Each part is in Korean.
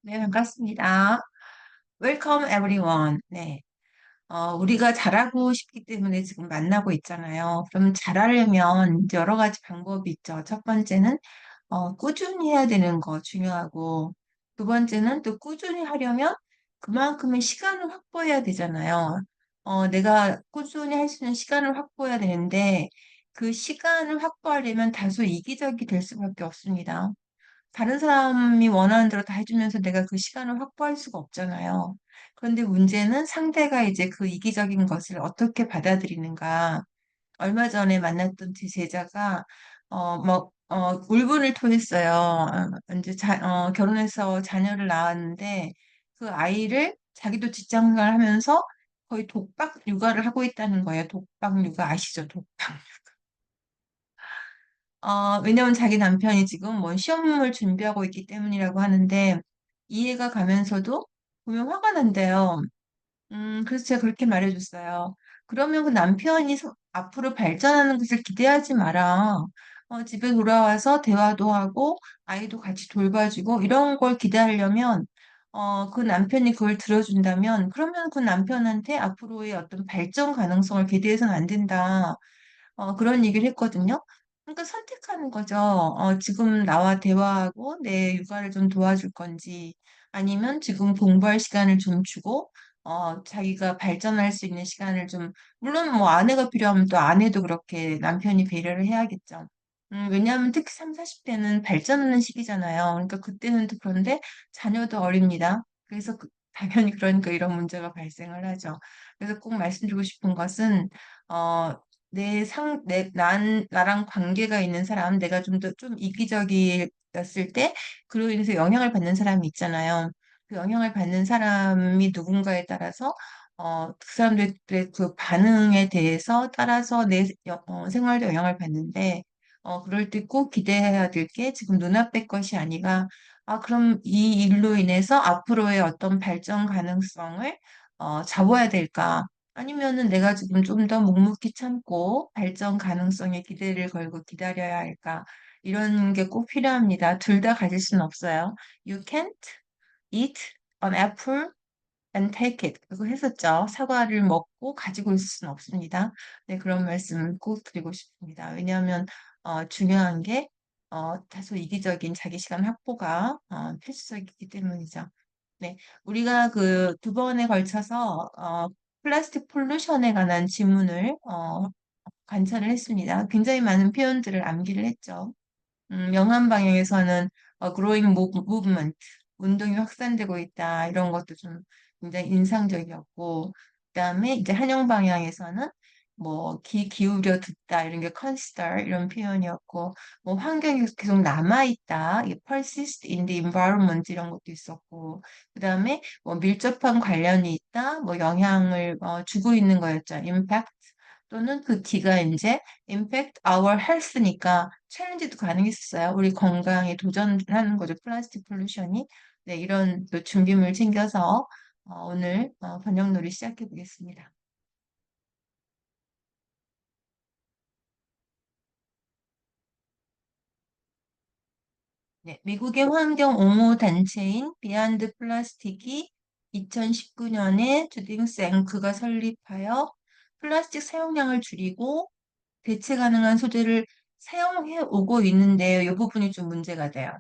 네, 반갑습니다. Welcome everyone. 네. 우리가 잘하고 싶기 때문에 지금 만나고 있잖아요. 그럼 잘하려면 이제 여러 가지 방법이 있죠. 첫 번째는, 꾸준히 해야 되는 거 중요하고, 두 번째는 또 꾸준히 하려면 그만큼의 시간을 확보해야 되잖아요. 내가 꾸준히 할 수 있는 시간을 확보해야 되는데, 그 시간을 확보하려면 다소 이기적이 될 수밖에 없습니다. 다른 사람이 원하는 대로 다 해주면서 내가 그 시간을 확보할 수가 없잖아요. 그런데 문제는 상대가 이제 그 이기적인 것을 어떻게 받아들이는가. 얼마 전에 만났던 제 제자가, 울분을 토했어요. 이제 결혼해서 자녀를 낳았는데 그 아이를 자기도 직장생활 하면서 거의 독박 육아를 하고 있다는 거예요. 독박 육아 아시죠? 독박. 왜냐면 자기 남편이 지금 뭐 시험을 준비하고 있기 때문이라고 하는데 이해가 가면서도 보면 화가 난대요. 그래서 제가 그렇게 말해줬어요. 그러면 그 남편이 앞으로 발전하는 것을 기대하지 마라. 집에 돌아와서 대화도 하고 아이도 같이 돌봐주고 이런 걸 기대하려면 그 남편이 그걸 들어준다면 그러면 그 남편한테 앞으로의 어떤 발전 가능성을 기대해서는 안 된다. 그런 얘기를 했거든요. 그러니까 선택하는 거죠. 지금 나와 대화하고 내 육아를 좀 도와줄 건지, 아니면 지금 공부할 시간을 좀 주고, 자기가 발전할 수 있는 시간을 좀, 물론 뭐 아내가 필요하면 또 아내도 그렇게 남편이 배려를 해야겠죠. 왜냐하면 특히 3, 40대는 발전하는 시기잖아요. 그러니까 그때는 또 그런데 자녀도 어립니다. 그래서 당연히 그러니까 이런 문제가 발생을 하죠. 그래서 꼭 말씀드리고 싶은 것은, 어, 나랑 관계가 있는 사람, 내가 좀 더 좀 이기적이었을 때, 그로 인해서 영향을 받는 사람이 있잖아요. 그 영향을 받는 사람이 누군가에 따라서, 그 사람들의 그 반응에 대해서 따라서 생활도 영향을 받는데, 그럴 때 꼭 기대해야 될 게 지금 눈앞의 것이 아니라, 그럼 이 일로 인해서 앞으로의 어떤 발전 가능성을, 잡아야 될까? 아니면은 내가 지금 좀 더 묵묵히 참고 발전 가능성에 기대를 걸고 기다려야 할까? 이런 게 꼭 필요합니다. 둘 다 가질 수는 없어요. You can't eat an apple and take it. 그거 했었죠. 사과를 먹고 가지고 있을 수는 없습니다. 네, 그런 말씀을 꼭 드리고 싶습니다. 왜냐하면 중요한 게 다소 이기적인 자기 시간 확보가 필수적이기 때문이죠. 네, 우리가 그 두 번에 걸쳐서 플라스틱 폴루션에 관한 지문을 관찰을 했습니다. 굉장히 많은 표현들을 암기를 했죠. 영한 방향에서는 growing movement, 운동이 확산되고 있다. 이런 것도 좀 굉장히 인상적이었고, 그다음에 이제 한영 방향에서는 뭐 기울여 듣다 이런 게 consider 이런 표현이었고, 뭐 환경이 계속 남아 있다, 이게 persist in the environment 이런 것도 있었고, 그다음에 뭐 밀접한 관련이 있다, 뭐 영향을 주고 있는 거였죠. impact 또는 그 D가 이제 impact our health니까 챌린지도 가능했었어요. 우리 건강에 도전하는 거죠. 플라스틱 pollution이. 네, 이런 또 준비물 챙겨서 오늘 번역놀이 시작해 보겠습니다. 네, 미국의 환경 옹호 단체인 비안드 플라스틱이 2019년에 주딩스 앵크가 설립하여 플라스틱 사용량을 줄이고 대체 가능한 소재를 사용해 오고 있는데요. 이 부분이 좀 문제가 돼요.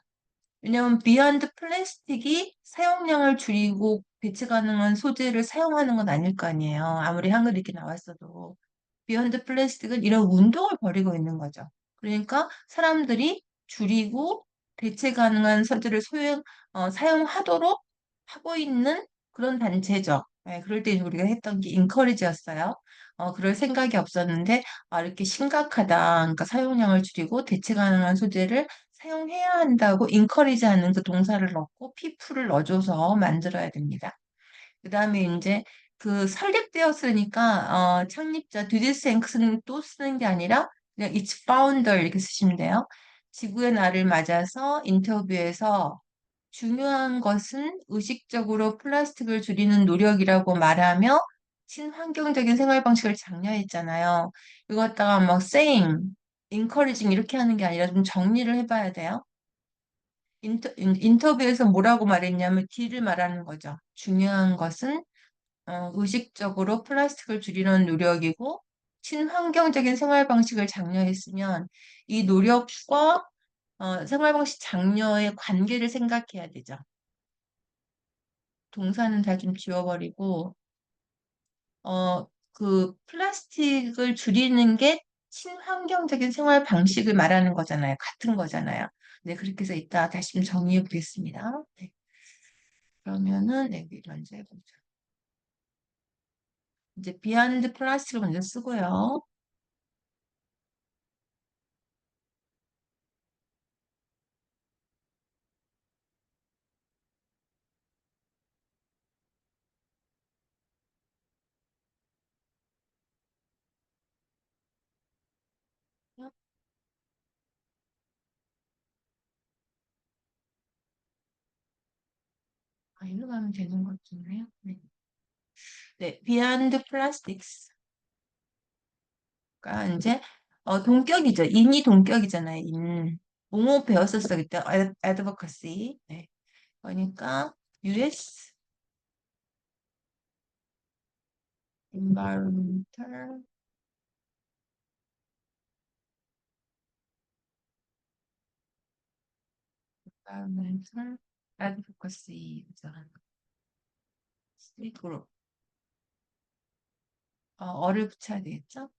왜냐하면 비욘드 플라스틱이 사용량을 줄이고 대체 가능한 소재를 사용하는 건 아닐 거 아니에요. 아무리 한글 이렇게 나왔어도. 비욘드 플라스틱은 이런 운동을 벌이고 있는 거죠. 그러니까 사람들이 줄이고 대체 가능한 소재를 사용하도록 하고 있는 그런 단체죠. 네, 그럴 때 우리가 했던 게 인커리지였어요. 그럴 생각이 없었는데, 이렇게 심각하다. 그러니까 사용량을 줄이고 대체 가능한 소재를 사용해야 한다고 인커리지 하는 그 동사를 넣고 피플을 넣어줘서 만들어야 됩니다. 그 다음에 이제 그 설립되었으니까 창립자 듀디스 앵크스는 또 쓰는 게 아니라 그냥 its founder 이렇게 쓰시면 돼요. 지구의 날을 맞아서 인터뷰에서 중요한 것은 의식적으로 플라스틱을 줄이는 노력이라고 말하며 친환경적인 생활 방식을 장려했잖아요. 이거 갖다가 막 saying, encouraging 이렇게 하는 게 아니라 좀 정리를 해봐야 돼요. 인터뷰에서 뭐라고 말했냐면 D를 말하는 거죠. 중요한 것은 의식적으로 플라스틱을 줄이는 노력이고 친환경적인 생활 방식을 장려했으면 이 노력과 생활 방식 장려의 관계를 생각해야 되죠. 동사는 다 좀 지워버리고 그 플라스틱을 줄이는 게 친환경적인 생활 방식을 말하는 거잖아요. 같은 거잖아요. 네, 그렇게 해서 이따 다시 좀 정리해 보겠습니다. 네, 그러면은 네, 여기 먼저 해보죠. 이제 비하인드 플라스틱을 먼저 쓰고요. 일로 가면 되는 것 같은데요. 네. 네, beyond plastics가 이제 동격이죠. 인이 동격이잖아요. 인. 옹호 배웠었어 그때 advocacy. 네. 그러니까 US environmental environmental advocacy 그죠? 그룹 어를 붙여야 되겠죠?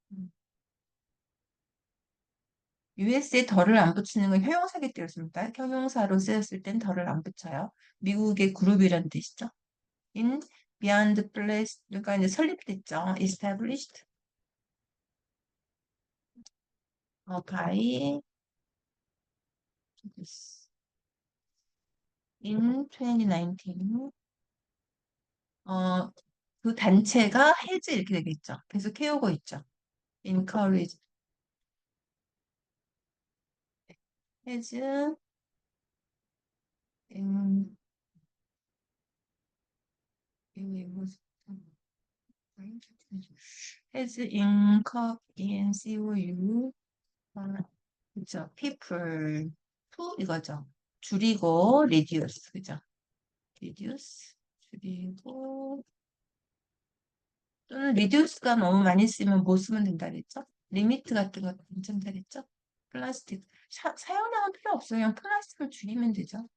US에 덜을 안 붙이는 건 형용사기 때문입니다. 형용사로 쓰였을 땐 덜을 안 붙여요. 미국의 그룹이라는 뜻이죠. in beyond place 그러니까 이제 설립됐죠. established by in 2019 그 단체가 해즈 이렇게 되겠죠. 계속 해오고 있죠. encourage 해즈 in has encourage 그죠? people to 이거죠. 줄이고 reduce 그죠? reduce 줄이고 또는 reduce가 너무 많이 쓰면 뭐 쓰면 된다 그랬죠? 리미트 같은 거 괜찮다 그랬죠? 플라스틱 사용량은 필요 없어요. 그냥 플라스틱을 줄이면 되죠.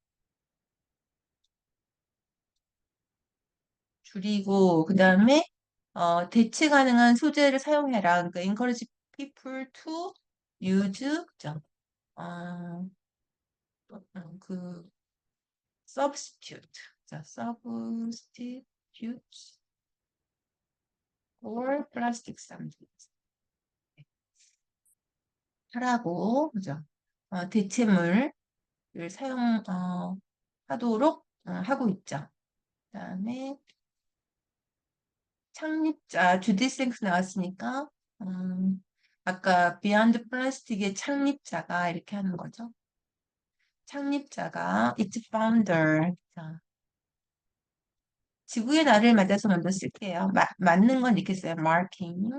줄이고 그 다음에 대체 가능한 소재를 사용해라. 그러니까 encourage people to use 그죠? 어, 그 substitute 자, substitute for plastic something 하라고 그죠? 대체물을 사용 하도록 하고 있죠. 그다음에 창립자 주디 생스 나왔으니까 아까 비욘드 플라스틱의 창립자가 이렇게 하는 거죠. 창립자가 its founder 자, 지구의 날을 맞아서 먼저 쓸게요. 맞는 건 이렇게 써요. marking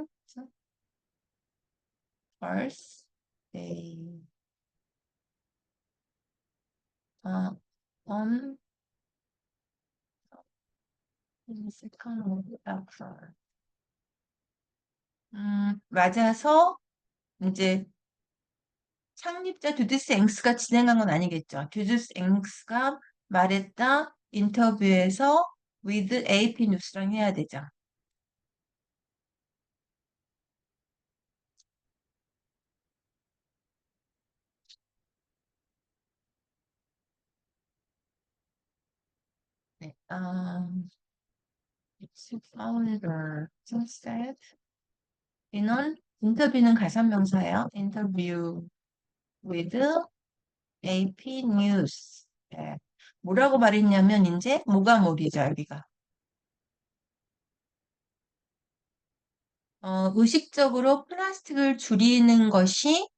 Earth Day on the second of April 맞아서 이제 창립자 두드스 앵스가 진행한 건 아니겠죠. 두드스 앵스가 말했다 인터뷰에서 with AP 뉴스랑 해야 되죠. 네. It's founder said 인원 인터뷰는 가산명사예요. 인터뷰 with AP 뉴스. 네. 뭐라고 말했냐면 이제 뭐가 뭐리죠 여기가. 의식적으로 플라스틱을 줄이는 것이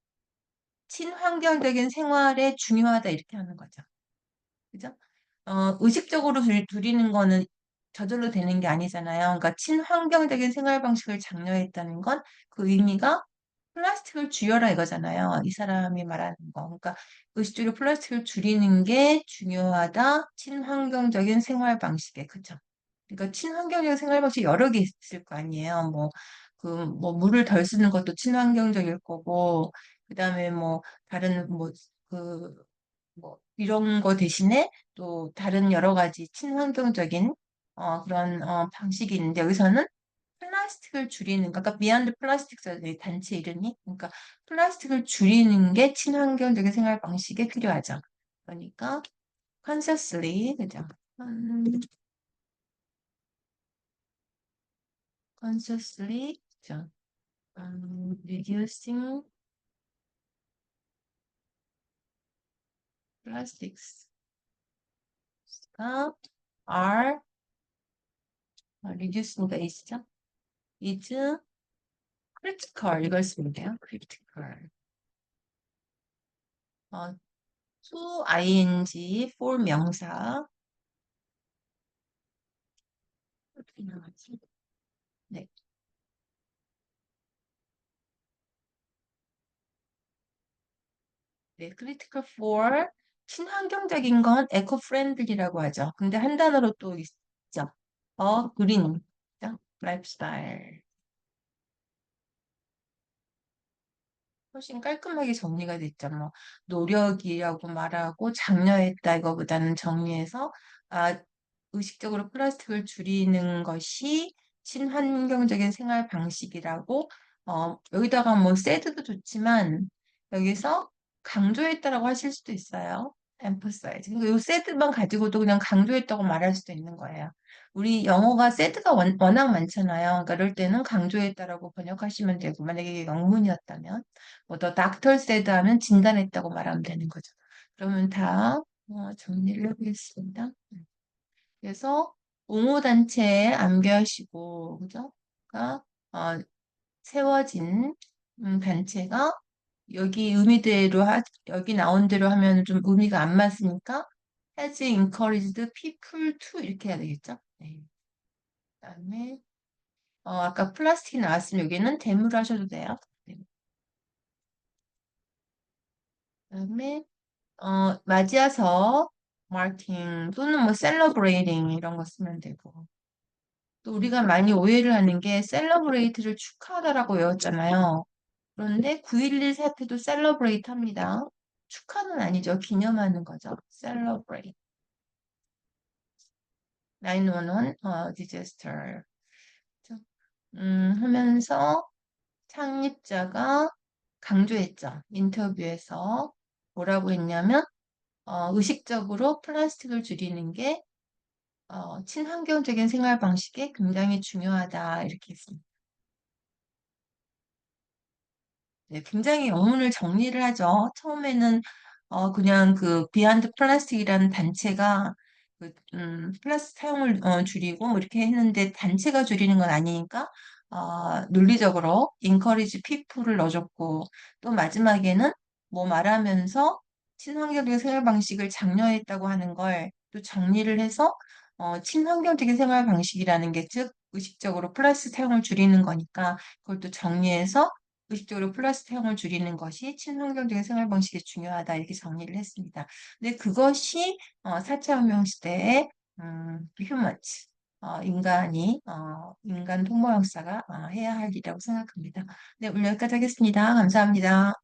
친환경적인 생활에 중요하다 이렇게 하는 거죠. 그죠? 의식적으로 줄이는 거는 저절로 되는 게 아니잖아요. 그러니까 친환경적인 생활 방식을 장려했다는 건 그 의미가 플라스틱을 줄여라 이거잖아요. 이 사람이 말하는 거. 그러니까 의식적으로 플라스틱을 줄이는 게 중요하다. 친환경적인 생활 방식에. 그쵸? 그러니까 친환경적인 생활 방식 여러 개 있을 거 아니에요. 뭐 물을 덜 쓰는 것도 친환경적일 거고, 그다음에 뭐 다른 이런 거 대신에 또 다른 여러 가지 친환경적인 그런 방식이 있는데 여기서는 플라스틱을 줄이는, 그러니까 비욘드 플라스틱 단체 이름이, 그러니까 플라스틱을 줄이는 게 친환경적인 생활 방식에 필요하죠. 그러니까 consciously, 그죠? 음, consciously, 그죠? reducing plastics are reducing가 있죠? is critical 이걸 쓰면 돼요. critical. 어, to ing for 명사. 어떻게 나가지? 네. 네, critical for 친환경적인 건 eco-friendly라고 하죠. 근데 한 단어로 또 있죠. green, lifestyle. 훨씬 깔끔하게 정리가 됐죠. 뭐 노력이라고 말하고 장려했다 이거보다는 정리해서 아, 의식적으로 플라스틱을 줄이는 것이 친환경적인 생활 방식이라고 여기다가 뭐 새드도 좋지만 여기서 강조했다라고 하실 수도 있어요. emphasize. 그러니까 요 새드만 가지고도 그냥 강조했다고 말할 수도 있는 거예요. 우리 영어가 새드가 워낙 많잖아요. 그러니까 이럴 때는 강조했다라고 번역하시면 되고 만약에 이게 영문이었다면 뭐 더 닥터 세드 하면 진단했다고 말하면 되는 거죠. 그러면 다 정리를 해보겠습니다. 그래서 옹호단체에 안배하시고 그죠? 그러니까 세워진 단체가 여기 여기 나온 대로 하면 좀 의미가 안 맞으니까 has encouraged people to 이렇게 해야 되겠죠? 네. 그다음에 아까 플라스틱이 나왔으면 여기는 댐으로 하셔도 돼요. 네. 그다음에 맞이해서 마킹 또는 뭐 celebrating 이런 거 쓰면 되고 또 우리가 많이 오해를 하는 게 celebrate를 축하하다라고 외웠잖아요. 그런데 9.11 사태도 celebrate 합니다. 축하는 아니죠. 기념하는 거죠. celebrate. 911 disaster. 하면서 창립자가 강조했죠. 인터뷰에서 뭐라고 했냐면 의식적으로 플라스틱을 줄이는 게 친환경적인 생활 방식에 굉장히 중요하다 이렇게 했습니다. 네, 굉장히 영문을 정리를 하죠. 처음에는 그냥 그 비한드 플라스틱이라는 단체가 플라스틱 사용을 줄이고 뭐 이렇게 했는데 단체가 줄이는 건 아니니까 논리적으로 encourage people을 넣어줬고 또 마지막에는 뭐 말하면서 친환경적인 생활 방식을 장려했다고 하는 걸 또 정리를 해서 친환경적인 생활 방식이라는 게 즉 의식적으로 플라스틱 사용을 줄이는 거니까 그걸 또 정리해서 의식적으로 플라스틱 사용을 줄이는 것이 친환경적인 생활 방식에 중요하다 이렇게 정리를 했습니다. 근데 그것이 4차 혁명 시대의 휴먼츠 인간 통모 역사가 해야 할 일이라고 생각합니다. 네, 오늘 여기까지 하겠습니다. 감사합니다.